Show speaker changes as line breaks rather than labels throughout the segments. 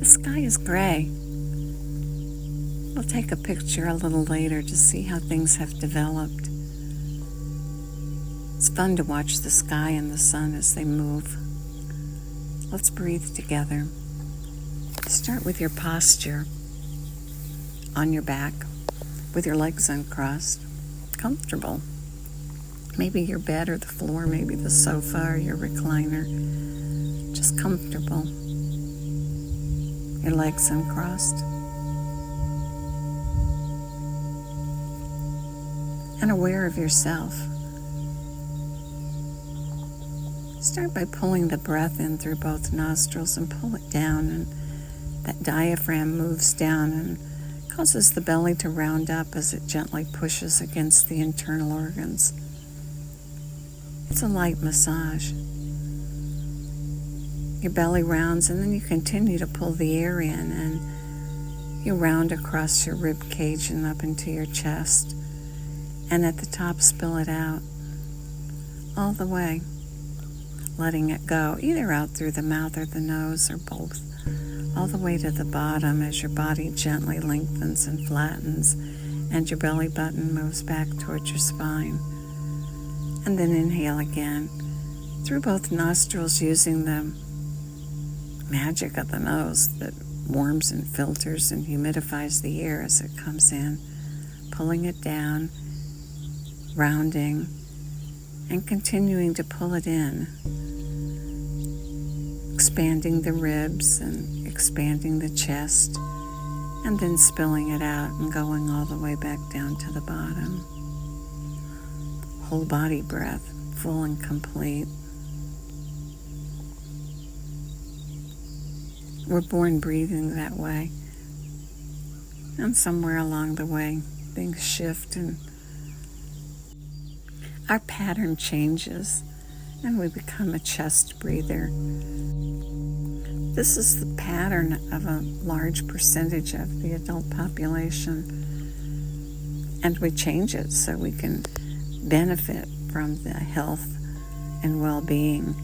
sky is gray. We'll take a picture a little later to see how things have developed. It's fun to watch the sky and the sun as they move. Let's breathe together. Start with your posture. On your back, with your legs uncrossed, comfortable. Maybe your bed or the floor, maybe the sofa or your recliner. Just comfortable. Your legs uncrossed. And aware of yourself. Start by pulling the breath in through both nostrils and pull it down, and that diaphragm moves down and causes the belly to round up as it gently pushes against the internal organs. It's a light massage. Your belly rounds, and then you continue to pull the air in, and you round across your rib cage and up into your chest. And at the top, spill it out all the way, letting it go, either out through the mouth or the nose or both, all the way to the bottom as your body gently lengthens and flattens and your belly button moves back towards your spine. And then inhale again through both nostrils, using the magic of the nose that warms and filters and humidifies the air as it comes in, pulling it down, rounding, and continuing to pull it in, expanding the ribs and expanding the chest, and then spilling it out and going all the way back down to the bottom. Whole body breath, full and complete. We're born breathing that way, and somewhere along the way things shift and our pattern changes and we become a chest breather. This is the pattern of a large percentage of the adult population, and we change it so we can benefit from the health and well-being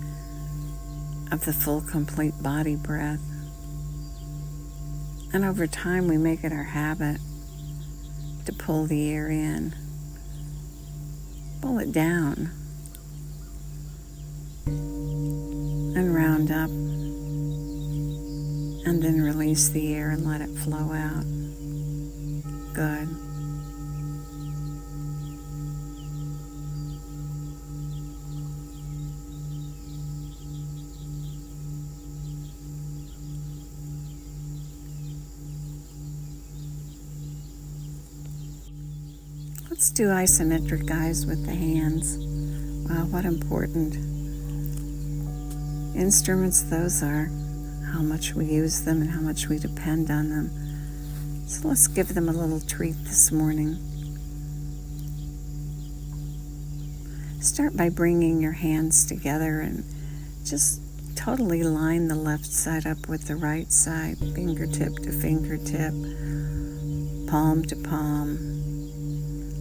of the full, complete body breath. And over time, we make it our habit to pull the air in, pull it down, and round up, and then release the air and let it flow out. Good. Let's do isometric eyes with the hands. Wow, what important instruments those are, how much we use them and how much we depend on them. So let's give them a little treat this morning. Start by bringing your hands together and just totally line the left side up with the right side, fingertip to fingertip, palm to palm,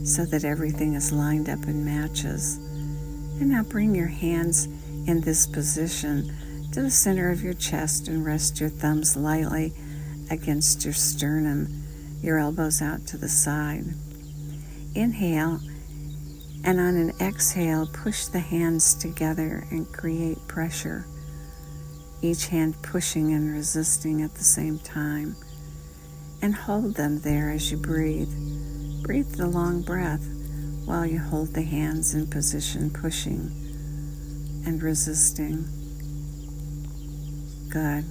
so that everything is lined up and matches. And now bring your hands in this position to the center of your chest and rest your thumbs lightly against your sternum, your elbows out to the side. Inhale, and on an exhale, push the hands together and create pressure, each hand pushing and resisting at the same time. And hold them there as you breathe. Breathe the long breath while you hold the hands in position, pushing and resisting. Good.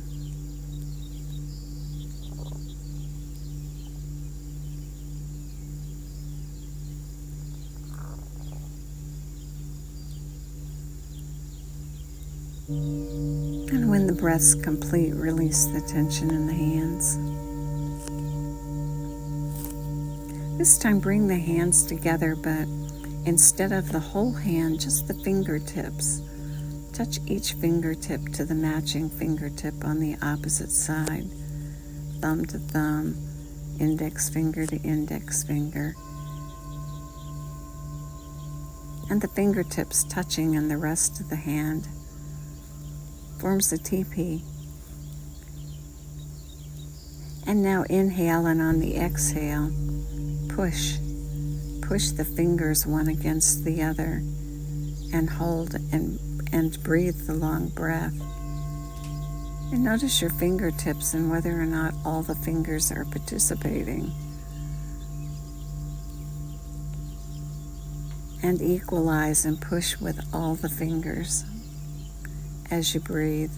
And when the breath's complete, release the tension in the hands. This time bring the hands together, but instead of the whole hand, just the fingertips. Touch each fingertip to the matching fingertip on the opposite side. Thumb to thumb, index finger to index finger. And the fingertips touching and the rest of the hand forms a teepee. And now inhale, and on the exhale, push the fingers one against the other, and hold and breathe the long breath. And notice your fingertips and whether or not all the fingers are participating. And equalize and push with all the fingers as you breathe.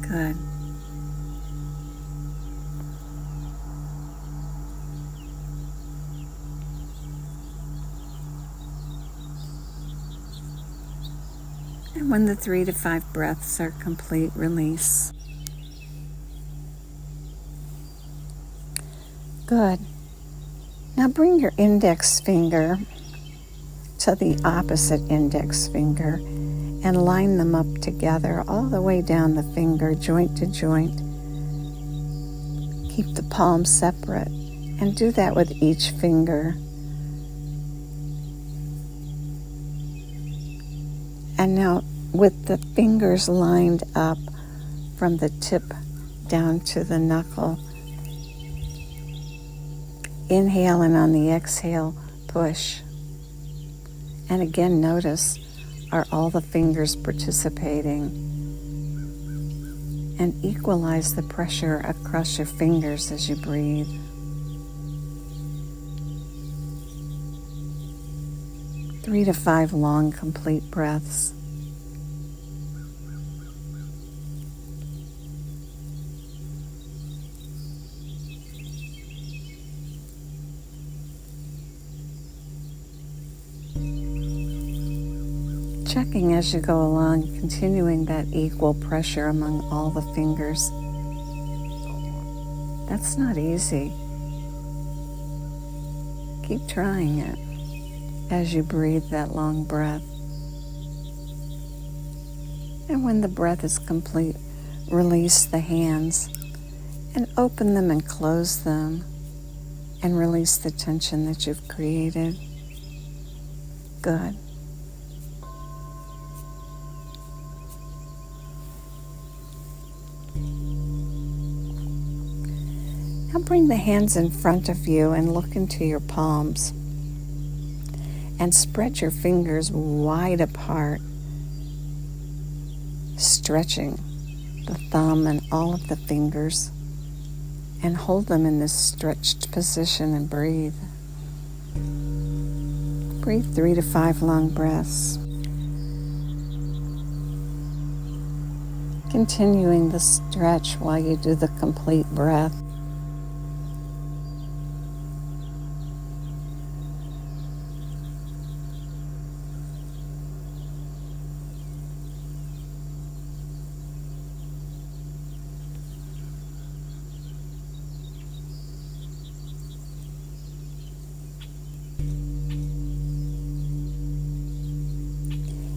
Good. And when the 3 to 5 breaths are complete, release. Good. Now bring your index finger to the opposite index finger and line them up together all the way down the finger, joint to joint. Keep the palms separate and do that with each finger. And now with the fingers lined up from the tip down to the knuckle, inhale, and on the exhale, push. And again, notice, are all the fingers participating? And equalize the pressure across your fingers as you breathe. Three to 5 long, complete breaths. Checking as you go along, continuing that equal pressure among all the fingers. That's not easy. Keep trying it as you breathe that long breath. And when the breath is complete, release the hands and open them and close them and release the tension that you've created. Good. Now bring the hands in front of you and look into your palms and spread your fingers wide apart, stretching the thumb and all of the fingers, and hold them in this stretched position and breathe. Breathe 3 to 5 long breaths. Continuing the stretch while you do the complete breath.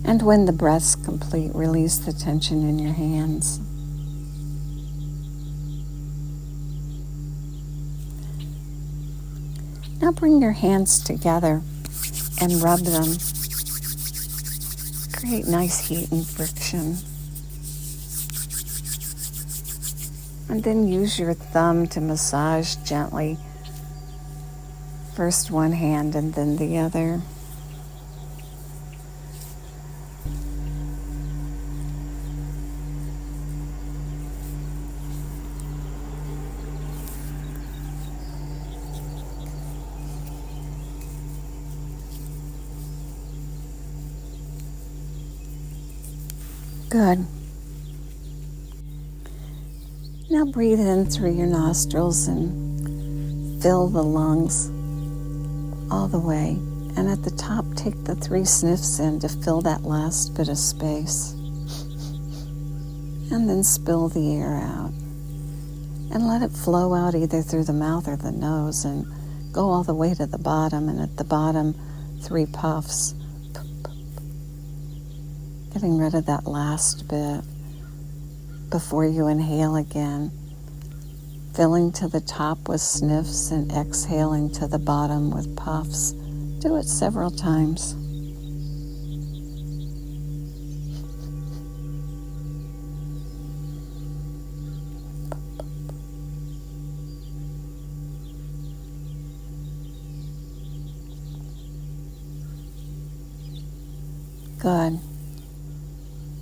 And when the breath's complete, release the tension in your hands. Now bring your hands together and rub them. Create nice heat and friction. And then use your thumb to massage gently. First one hand and then the other. Good. Now breathe in through your nostrils and fill the lungs all the way. And at the top, take the 3 sniffs in to fill that last bit of space. And then spill the air out. And let it flow out either through the mouth or the nose and go all the way to the bottom. And at the bottom, 3 puffs. Getting rid of that last bit before you inhale again. Filling to the top with sniffs and exhaling to the bottom with puffs. Do it several times. Good.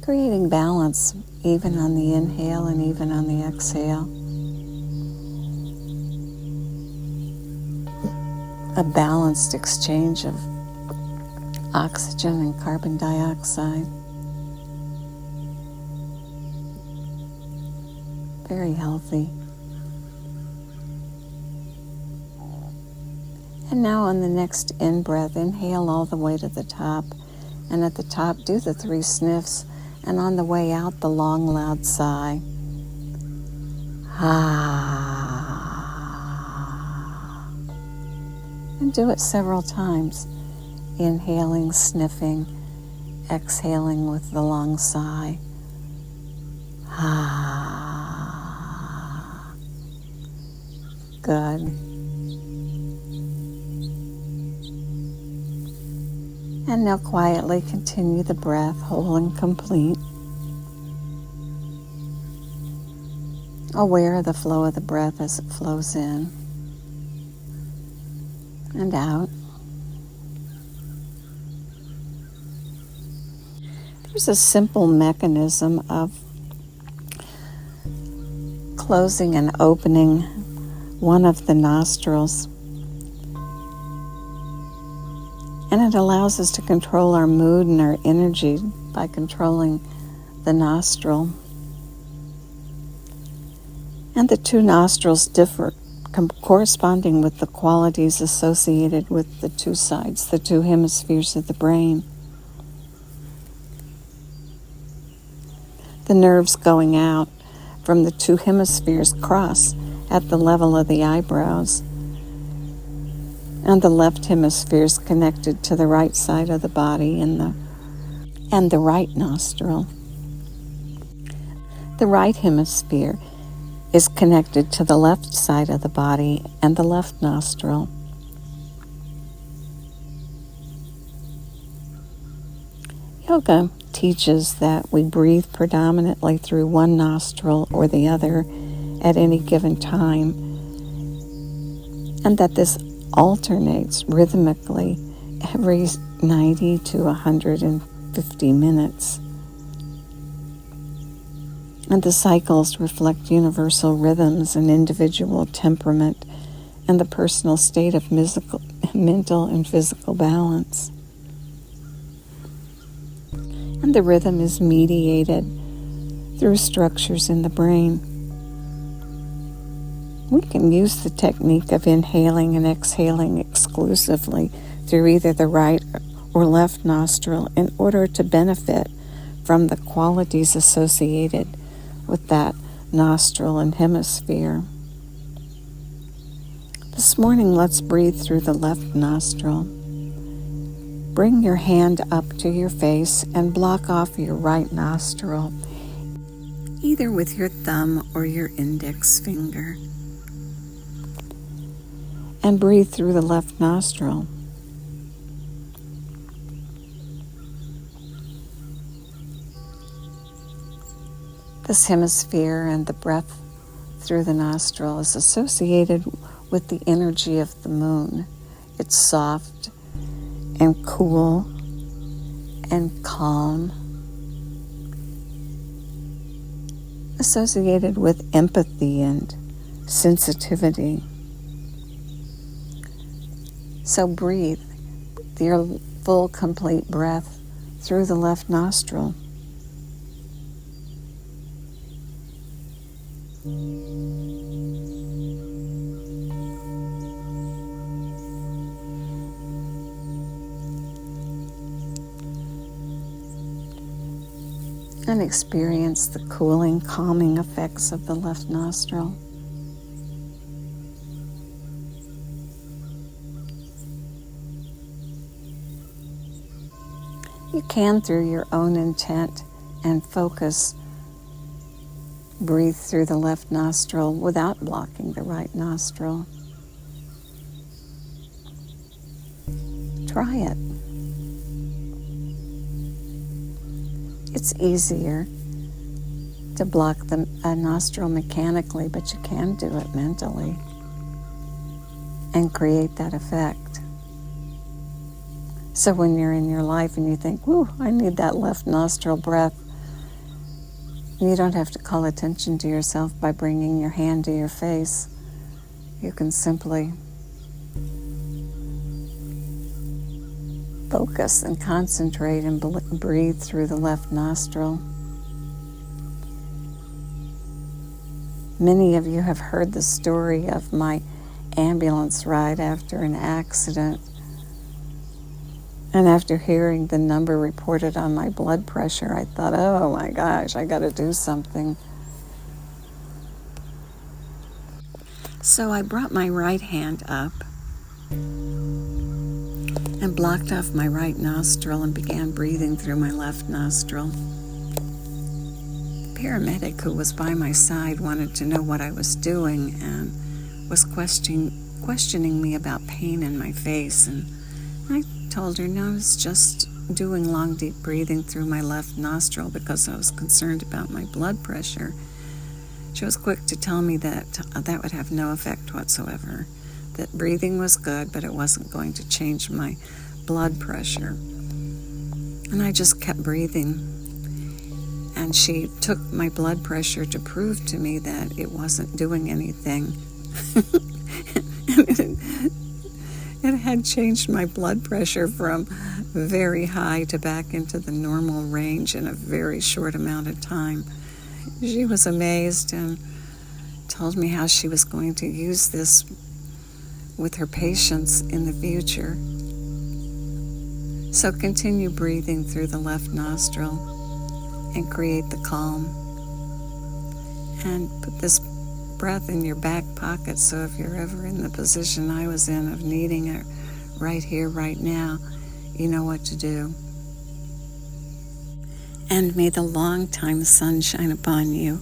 Creating balance even on the inhale and even on the exhale. A balanced exchange of oxygen and carbon dioxide. Very healthy. And now on the next in-breath, inhale all the way to the top. And at the top, do the 3 sniffs. And on the way out, the long, loud sigh. Ah. And do it several times. Inhaling, sniffing, exhaling with the long sigh. Ah. Good. And now quietly continue the breath, whole and complete. Aware of the flow of the breath as it flows in and out. There's a simple mechanism of closing and opening one of the nostrils. And it allows us to control our mood and our energy by controlling the nostril. And the 2 nostrils differ, corresponding with the qualities associated with the 2 sides, the 2 hemispheres of the brain. The nerves going out from the 2 hemispheres cross at the level of the eyebrows. And the left hemisphere is connected to the right side of the body and the right nostril. The right hemisphere is connected to the left side of the body and the left nostril. Yoga teaches that we breathe predominantly through one nostril or the other at any given time, and that this alternates rhythmically every 90 to 150 minutes. And the cycles reflect universal rhythms and individual temperament and the personal state of mental and physical balance. And the rhythm is mediated through structures in the brain. We can use the technique of inhaling and exhaling exclusively through either the right or left nostril in order to benefit from the qualities associated with that nostril and hemisphere. This morning, let's breathe through the left nostril. Bring your hand up to your face and block off your right nostril, either with your thumb or your index finger. And breathe through the left nostril. This hemisphere and the breath through the nostril is associated with the energy of the moon. It's soft and cool and calm, associated with empathy and sensitivity. So breathe your full, complete breath through the left nostril. And experience the cooling, calming effects of the left nostril. You can, through your own intent and focus, breathe through the left nostril without blocking the right nostril. Try it. It's easier to block the nostril mechanically, but you can do it mentally and create that effect. So when you're in your life and you think, whoo, I need that left nostril breath, you don't have to call attention to yourself by bringing your hand to your face. You can simply focus and concentrate and breathe through the left nostril. Many of you have heard the story of my ambulance ride after an accident. And after hearing the number reported on my blood pressure, I thought, oh my gosh, I got to do something. So I brought my right hand up and blocked off my right nostril and began breathing through my left nostril. The paramedic who was by my side wanted to know what I was doing and was questioning me about pain in my face, and I told her, no, I was just doing long, deep breathing through my left nostril because I was concerned about my blood pressure. She was quick to tell me that that would have no effect whatsoever, that breathing was good, but it wasn't going to change my blood pressure. And I just kept breathing. And she took my blood pressure to prove to me that it wasn't doing anything. It had changed my blood pressure from very high to back into the normal range in a very short amount of time. She was amazed and told me how she was going to use this with her patients in the future. So continue breathing through the left nostril and create the calm. And put this breath in your back pocket, so if you're ever in the position I was in of needing it right here, right now, you know what to do. And may the long-time sun shine upon you,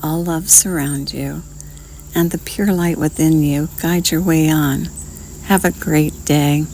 all love surround you, and the pure light within you guide your way on. Have a great day.